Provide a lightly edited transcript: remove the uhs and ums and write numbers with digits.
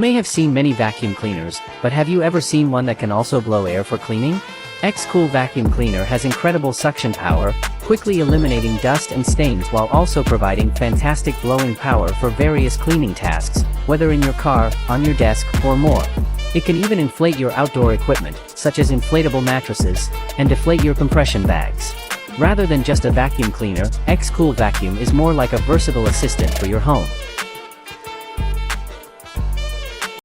You may have seen many vacuum cleaners, but have you ever seen one that can also blow air for cleaning? X-Cool Vacuum Cleaner has incredible suction power, quickly eliminating dust and stains while also providing fantastic blowing power for various cleaning tasks, whether in your car, on your desk, or more. It can even inflate your outdoor equipment, such as inflatable mattresses, and deflate your compression bags. Rather than just a vacuum cleaner, X-Cool Vacuum is more like a versatile assistant for your home.